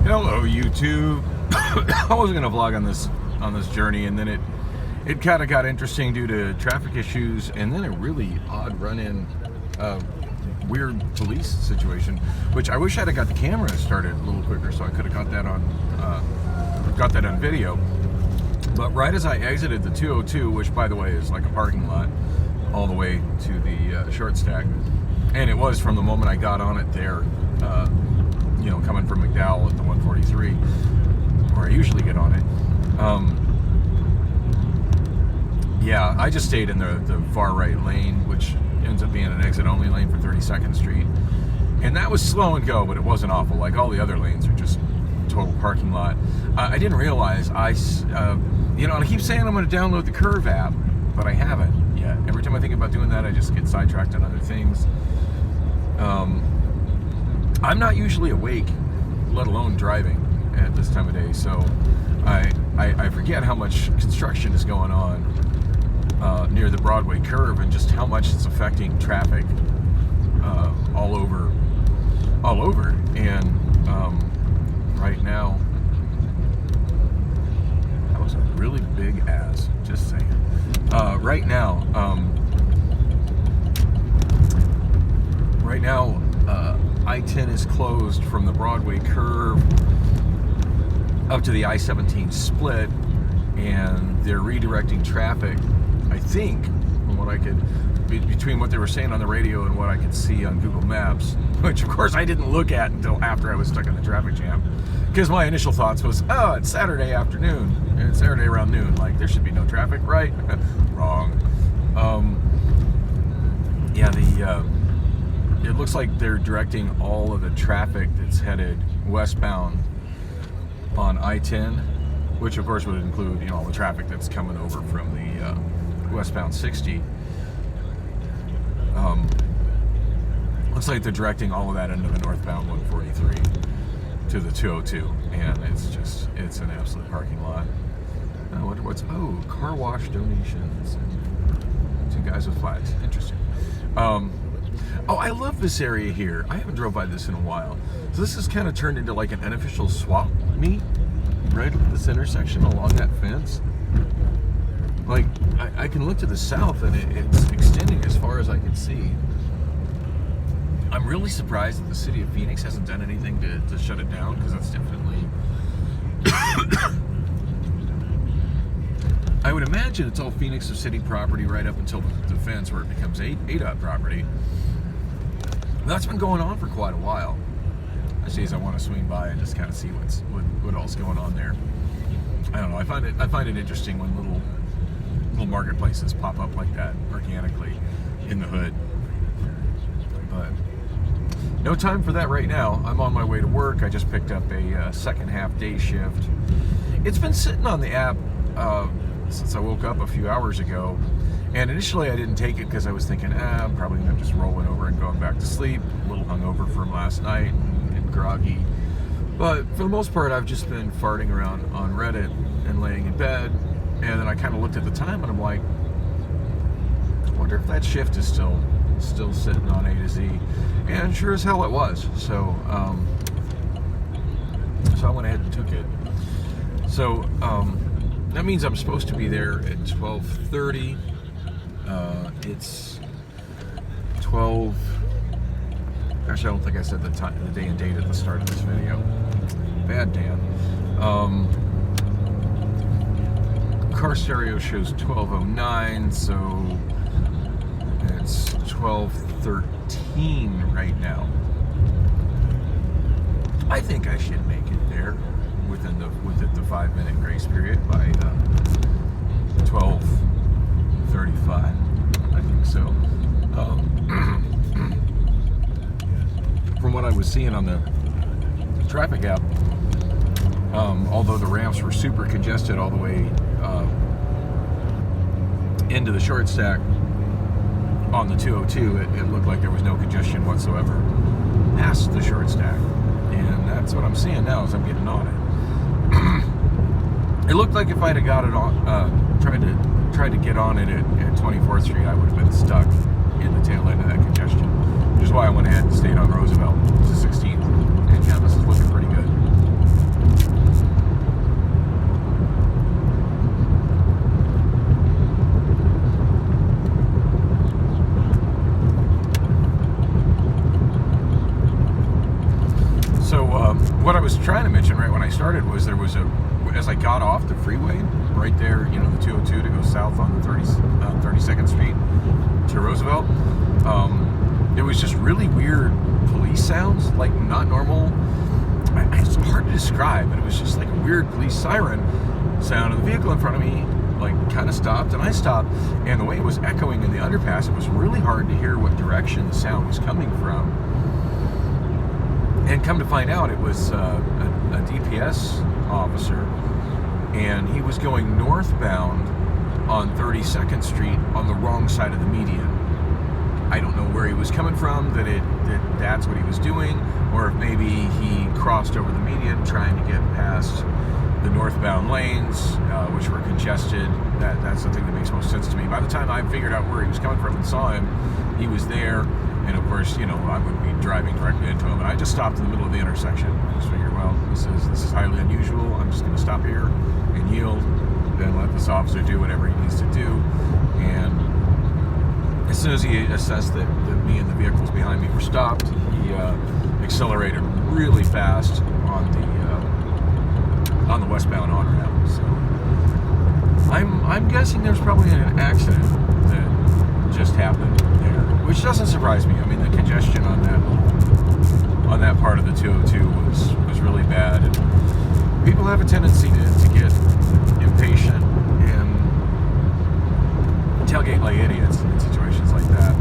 Hello, YouTube. I wasn't gonna vlog on this journey, and then it kind of got interesting due to traffic issues, and then a really odd run-in, weird police situation. Which I wish I'd have got the camera started a little quicker, so I could have got that on video. But right as I exited the 202, which by the way is like a parking lot, all the way to the short stack, and it was from the moment I got on it there. Coming from McDowell at the 143, where I usually get on it. Yeah, I just stayed in the far right lane, which ends up being an exit-only lane for 32nd Street. And that was slow and go, but it wasn't awful. Like all the other lanes are just total parking lot. I didn't realize I keep saying I'm going to download the Curve app, but I haven't yet. Every time I think about doing that, I just get sidetracked on other things. I'm not usually awake, let alone driving at this time of day, so I forget how much construction is going on near the Broadway curve and just how much it's affecting traffic all over. And right now, that was a really big ass, just saying. Right now, I-10 is closed from the Broadway curve up to the I-17 split, and they're redirecting traffic, I think, from what I could, between what they were saying on the radio and what I could see on Google Maps, which of course I didn't look at until after I was stuck in the traffic jam, because my initial thoughts was, oh, it's Saturday afternoon, and it's Saturday around noon, like there should be no traffic, right? Wrong. It looks like they're directing all of the traffic that's headed westbound on I-10, which of course would include, all the traffic that's coming over from the westbound 60. Looks like they're directing all of that into the northbound 143 to the 202, and it's an absolute parking lot. I wonder car wash donations and 2 guys with flags. Interesting. I love this area here. I haven't drove by this in a while. So this has kind of turned into like an unofficial swap meet right at this intersection along that fence. Like, I can look to the south and it's extending as far as I can see. I'm really surprised that the city of Phoenix hasn't done anything to shut it down, because that's definitely... I would imagine it's all Phoenix of city property right up until the fence, where it becomes ADOT property. That's been going on for quite a while. I see, as I want to swing by and just kind of see what else going on there. I don't know. I find it interesting when little marketplaces pop up like that organically in the hood. But no time for that right now. I'm on my way to work. I just picked up a second half day shift. It's been sitting on the app since I woke up a few hours ago. And initially I didn't take it because I was thinking, I'm probably going to just rolling over and going back to sleep. A little hungover from last night and groggy. But for the most part, I've just been farting around on Reddit and laying in bed. And then I kind of looked at the time and I'm like, I wonder if that shift is still sitting on A to Z. And sure as hell it was. So I went ahead and took it. So that means I'm supposed to be there at 12:30. It's 12. Actually, I don't think I said the day and date at the start of this video. Bad Dan. Car stereo shows 12:09, so it's 12:13 right now. I think I should make it there within the 5-minute grace period by 12:35. I think so. From what I was seeing on the traffic app, although the ramps were super congested all the way into the short stack on the 202, it looked like there was no congestion whatsoever past the short stack. And that's what I'm seeing now as I'm getting on it. It looked like if I'd have got it on, tried to get on it at 24th Street, I would have been stuck in the tail end of that congestion. Which is why I went ahead and stayed on Roosevelt to 16th. And yeah, this is looking pretty good. what I was trying to mention right when I started was there was as I got off the freeway right there, you know, the 202 to go south on the 32nd Street to Roosevelt, it was just really weird police sounds, like not normal. It's hard to describe, but it was just like a weird police siren sound, and the vehicle in front of me like kind of stopped, and I stopped, and the way it was echoing in the underpass, it was really hard to hear what direction the sound was coming from. And come to find out, it was a DPS officer, and he was going northbound on 32nd Street on the wrong side of the median. I don't know where he was coming from, that's what he was doing, or if maybe he crossed over the median trying to get past the northbound lanes, which were congested. That's the thing that makes most sense to me. By the time I figured out where he was coming from and saw him, he was there, and of course, you know, I would be driving directly into him, and I just stopped in the middle of the intersection. I just figured, well, this is highly unusual. I'm just going to stop here and yield, and let this officer do whatever he needs to do. And as soon as he assessed that me and the vehicles behind me were stopped, he accelerated really fast on the westbound on-ramp. So I'm guessing there's probably an accident that just happened there, which doesn't surprise me. I mean, the congestion on that part of the 202 was really bad, and people have a tendency to get impatient and tailgate like idiots in situations like that.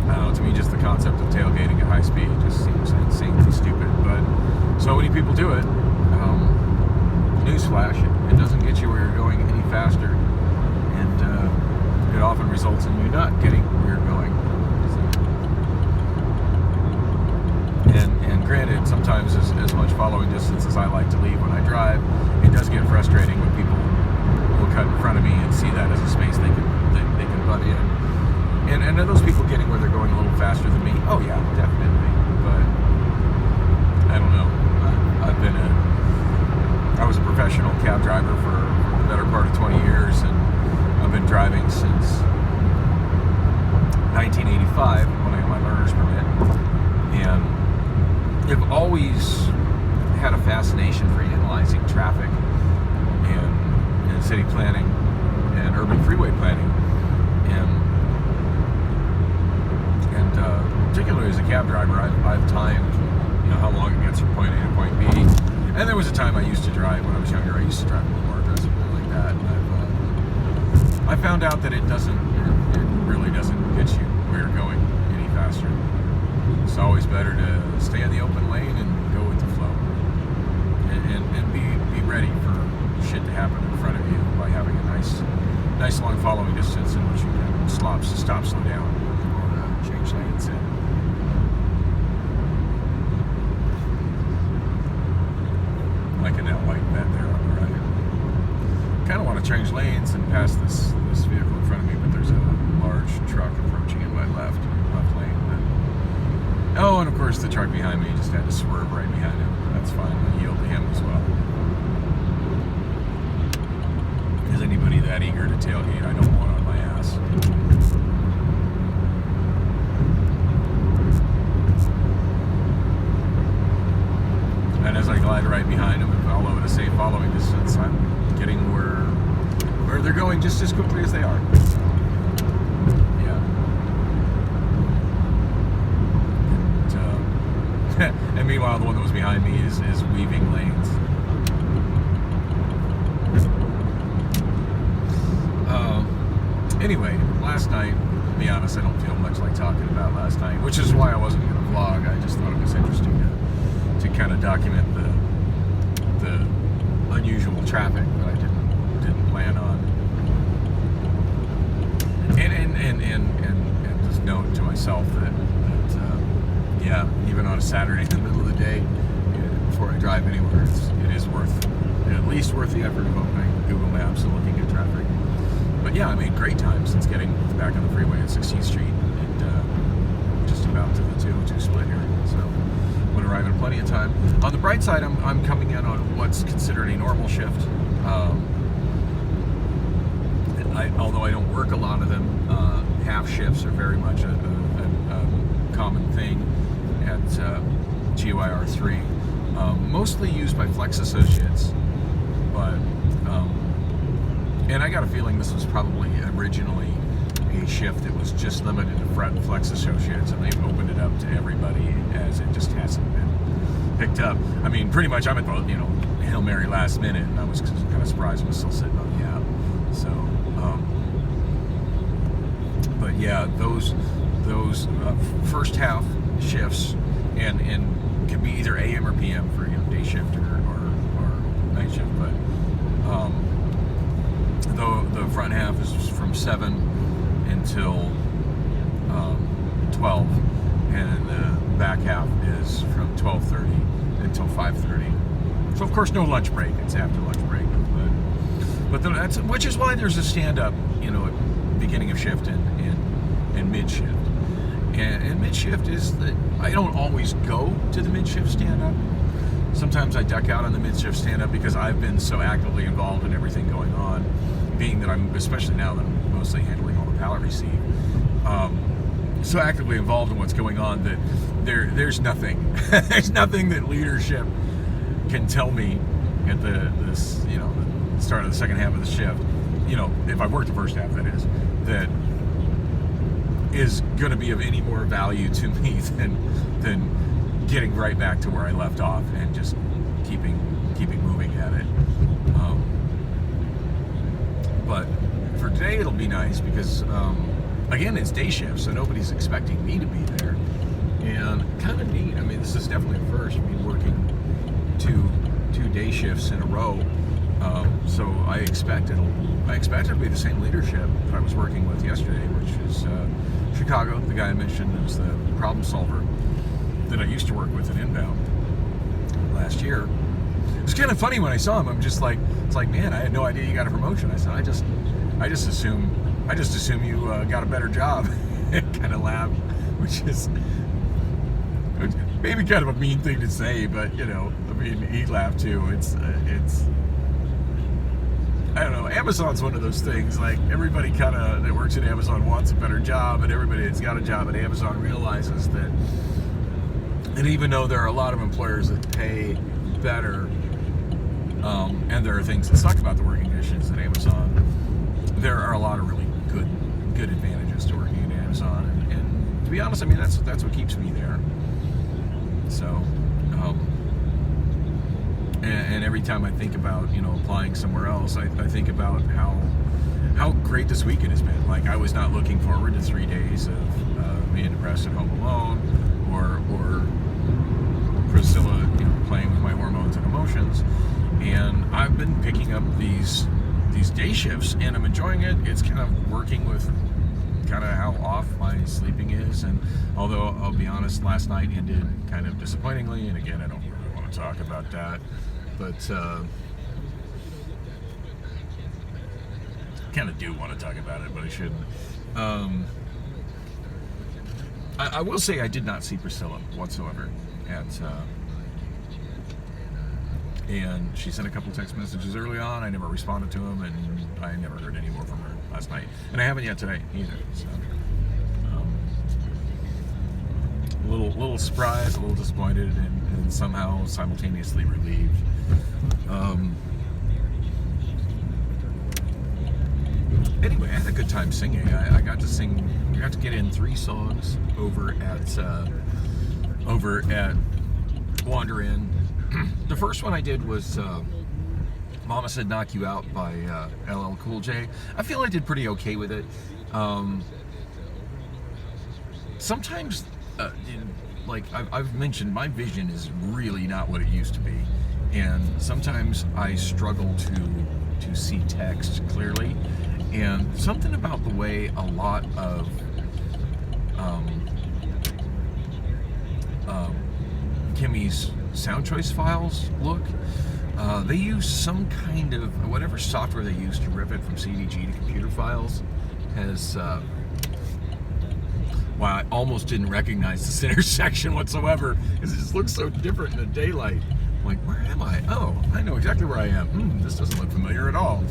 I don't know, to me just the concept of tailgating at high speed just seems insanely stupid, but so many people do it. Newsflash, it doesn't get you where you're going any faster, and it often results in you not getting where you're going. And granted, sometimes as much following distance as I like to leave when I drive, it does get frustrating when people will cut in front of me and see that as a space they can butt in. And are those people getting where they're going a little faster than me? Oh yeah, definitely. But I don't know. I was a professional cab driver for the better part of 20 years, and I've been driving since 1985 when I got my learner's permit. And I've always had a fascination for analyzing traffic and city planning and urban freeway planning, and particularly as a cab driver, I've timed, you know, how long it gets from point A to point B. And there was a time I used to drive when I was younger. I used to drive a little more aggressively like that. And I found out that it really doesn't get you where you're going any faster. It's always better to stay in the open lane and go with the flow, and be ready for shit to happen in front of you by having a nice long following distance in which you can stop, slow down, or change lanes in. Like a net white bed there on the right. Kind of want to change lanes and pass this vehicle in front of me, but there's a large truck approaching in my left lane. Oh, and of course the truck behind me just had to swerve right behind him. That's fine. I'll yield to him as well. Is anybody that eager to tailgate? I don't want on my ass. And as I glide right behind them and follow at a safe following distance, I'm getting where they're going just as quickly as they are. So, yeah. And meanwhile, the one that was behind me is weaving lanes. Anyway, last night, to be honest, I don't feel much like talking about last night, which is why I wasn't going to vlog. I just thought it was interesting to kind of document the unusual traffic that I didn't plan on, and just note to myself that yeah, even on a Saturday in the middle of the day, before I drive anywhere, it is at least worth the effort of opening Google Maps and looking at traffic. But yeah, I made great time since getting back on the freeway at 16th Street and just about to the 202 split here. So would arrive in plenty of time. On the bright side, I'm coming in on what's considered a normal shift. Although I don't work a lot of them, half shifts are very much a common thing at GYR3, mostly used by Flex Associates, but and I got a feeling this was probably originally a shift that was just limited to Flex Associates, and they've opened it up to everybody as it just hasn't been picked up. I mean, pretty much I'm at the Hail Mary last minute, and I was kind of surprised it was still sitting on the app. So, but yeah, those first half shifts and can be either AM or PM for day shift or night shift, but the front half is from 7 until 12, and the back half is from 12:30 until 5:30. So of course no lunch break; it's after lunch break. But that's which is why there's a stand-up, at beginning of shift and mid shift. And mid shift is that I don't always go to the mid shift stand-up. Sometimes I duck out on the mid shift stand-up because I've been so actively involved in everything going on. Being that I'm, especially now that I'm mostly handling all the pallet receipt, so actively involved in what's going on that there's nothing that leadership can tell me at the start of the second half of the shift, if I work the first half, that is going to be of any more value to me than getting right back to where I left off and just keeping moving at it. But for today it'll be nice because again, it's day shift, so nobody's expecting me to be there, and kind of neat. I mean, this is definitely a first, me working two day shifts in a row. So I expect it'll be the same leadership that I was working with yesterday, which is Chicago, the guy I mentioned is the problem solver that I used to work with in Inbound last year. It was kind of funny when I saw him. I'm just like, it's like, man, I had no idea you got a promotion. I said, I just assume you got a better job. Kind of laughed, which is maybe kind of a mean thing to say, but I mean, he laughed too. It's I don't know. Amazon's one of those things. Like everybody that works at Amazon wants a better job, and everybody that's got a job at Amazon realizes that. And even though there are a lot of employers that pay better, and there are things that suck about the working conditions at Amazon, there are a lot of really good advantages to working at Amazon. And to be honest, I mean that's what keeps me there. So. And every time I think about applying somewhere else, I think about how great this weekend has been. Like I was not looking forward to 3 days of being depressed at home alone, or Priscilla playing with my hormones and emotions. And I've been picking up these day shifts, and I'm enjoying it. It's kind of working with kind of how off my sleeping is. And although I'll be honest, last night ended kind of disappointingly, and again, I don't really want to talk about that, but kind of do want to talk about it, but I shouldn't. I will say I did not see Priscilla whatsoever and she sent a couple text messages early on. I never responded to them, and I never heard any more from her last night, and I haven't yet today either. So a little surprised, a little disappointed, and somehow simultaneously relieved. Anyway, I had a good time singing. I got to sing. I got to get in 3 songs over at Wander Inn. The first one I did was Mama Said Knock You Out by LL Cool J. I feel I did pretty okay with it. Sometimes, like I've mentioned, my vision is really not what it used to be. And sometimes I struggle to see text clearly. And something about the way a lot of Kimmy's sound choice files look, they use some kind of, whatever software they use to rip it from CDG to computer files has, wow, I almost didn't recognize this intersection whatsoever, because it just looks so different in the daylight. I'm like, where am I? Oh, I know exactly where I am. This doesn't look familiar at all.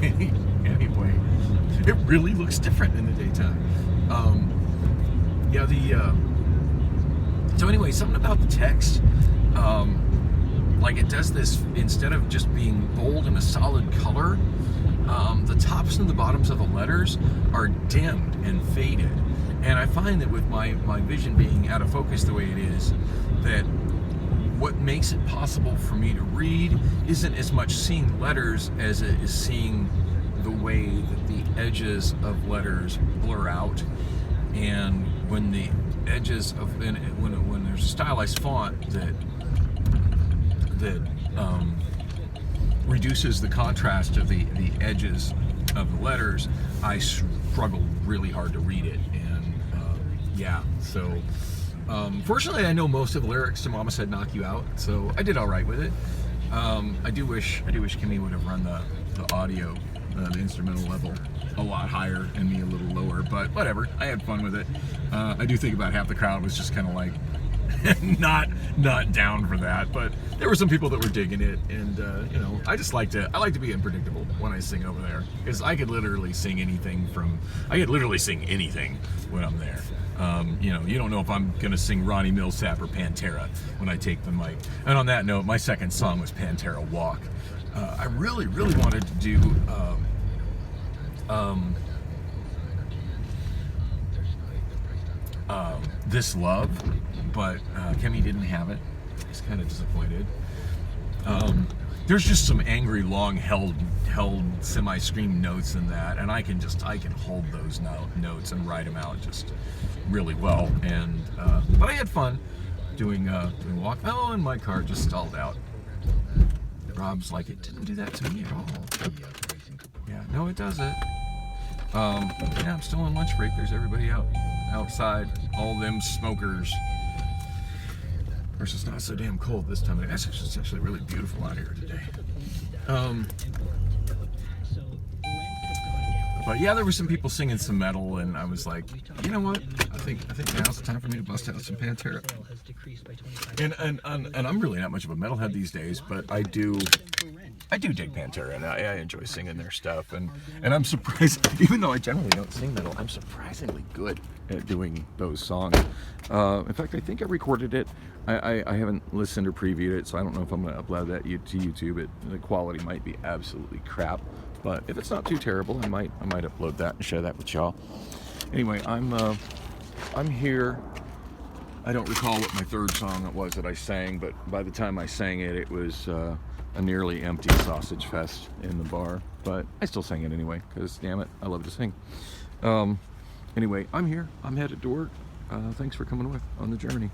Anyway, it really looks different in the daytime. Yeah, So anyway, something about the text, like it does this, instead of just being bold and a solid color, the tops and the bottoms of the letters are dimmed and faded. And I find that with my vision being out of focus the way it is, that what makes it possible for me to read isn't as much seeing letters as it is seeing the way that the edges of letters blur out. And when the edges of, when there's a stylized font that reduces the contrast of the edges of the letters, I struggle really hard to read it. And yeah, so fortunately I know most of the lyrics to Mama Said Knock You Out, so I did all right with it. I do wish Kimmy would have run the audio, the instrumental level a lot higher and me a little lower, but whatever, I had fun with it. I do think about half the crowd was just kind of like not down for that, but there were some people that were digging it. And you know, I like to be unpredictable when I sing over there, because I could literally sing anything when I'm there. You know, you don't know if I'm gonna sing Ronnie Millsap or Pantera when I take the mic. And on that note, my second song was Pantera Walk. I really wanted to do This Love, but Kimmy didn't have it. I was kind of disappointed. There's just some angry, long held semi-scream notes in that, and I can hold those notes and write them out just really well. And but I had fun doing Walk. Oh, and my car just stalled out. Rob's like, it didn't do that to me at all. Yeah, no, it doesn't. Yeah, I'm still on lunch break. There's everybody outside, all them smokers. Of course, it's not so damn cold this time. It's actually really beautiful out here today. But yeah, there were some people singing some metal, and I was like, you know what? I think now's the time for me to bust out some Pantera. And I'm really not much of a metalhead these days, but I do dig Pantera, and I enjoy singing their stuff. And I'm surprised, even though I generally don't sing metal, I'm surprisingly good at doing those songs. In fact, I think I recorded it. I haven't listened or previewed it, so I don't know if I'm going to upload that to YouTube. The quality might be absolutely crap, but if it's not too terrible, I might upload that and share that with y'all. Anyway, I'm here. I don't recall what my third song it was that I sang, but by the time I sang it, it was a nearly empty sausage fest in the bar. But I still sang it anyway, because damn it, I love to sing. Anyway, I'm here. I'm headed to work. Thanks for coming with on the journey.